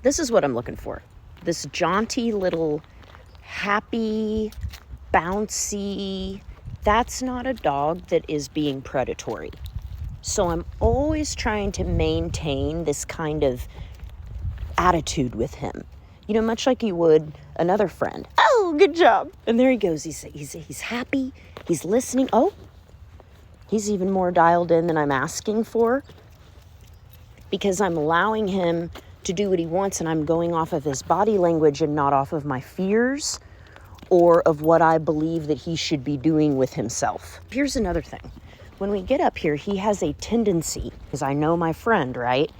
This is what I'm looking for. This jaunty little happy, bouncy, that's not a dog that is being predatory. So I'm always trying to maintain this kind of attitude with him. You know, much like you would another friend. Oh, good job. And there he goes. He's happy. He's listening. Oh, he's even more dialed in than I'm asking for, because I'm allowing him to do what he wants, and I'm going off of his body language and not off of my fears or of what I believe that he should be doing with himself. Here's another thing. When we get up here, he has a tendency, because I know my friend, right?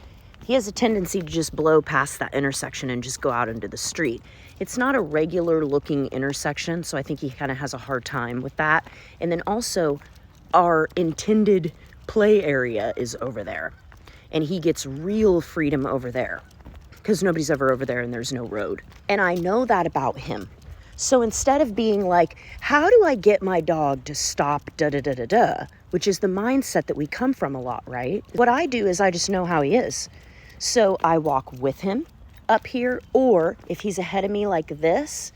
He has a tendency to just blow past that intersection and just go out into the street. It's not a regular looking intersection, so I think he kind of has a hard time with that. And then also, our intended play area is over there, and he gets real freedom over there because nobody's ever over there and there's no road. And I know that about him. So instead of being like, how do I get my dog to stop da-da-da-da-da, which is the mindset that we come from a lot, right? What I do is I just know how he is. So I walk with him up here, or if he's ahead of me like this,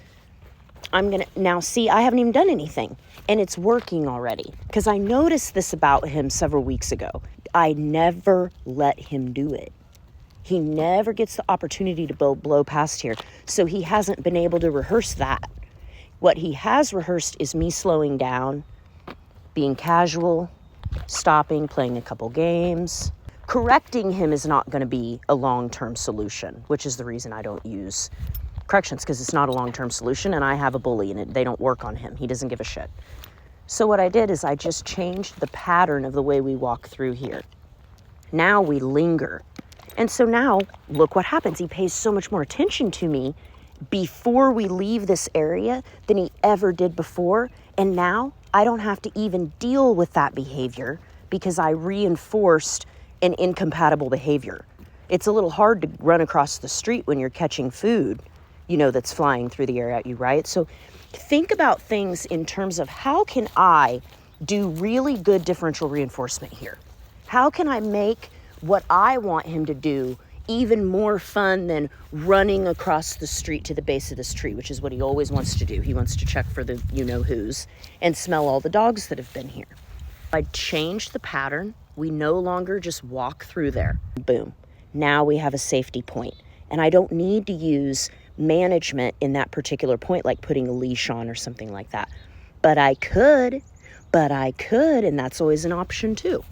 I'm gonna, now see, I haven't even done anything, and it's working already. Because I noticed this about him several weeks ago. I never let him do it. He never gets the opportunity to blow past here. So he hasn't been able to rehearse that. What he has rehearsed is me slowing down, being casual, stopping, playing a couple games. Correcting him is not going to be a long-term solution, which is the reason I don't use corrections, because it's not a long-term solution, and I have a bully, and they don't work on him. He doesn't give a shit. So what I did is I just changed the pattern of the way we walk through here. Now we linger. And so now, look what happens. He pays so much more attention to me before we leave this area than he ever did before. And now I don't have to even deal with that behavior because I reinforced an incompatible behavior. It's a little hard to run across the street when you're catching food, you know, that's flying through the air at you, right? So think about things in terms of, how can I do really good differential reinforcement here? How can I make what I want him to do even more fun than running across the street to the base of this tree, which is what he always wants to do. He wants to check for the you-know-whos and smell all the dogs that have been here. I changed the pattern. We no longer just walk through there. Boom. Now we have a safety point. And I don't need to use management in that particular point, like putting a leash on or something like that. But I could, and that's always an option too.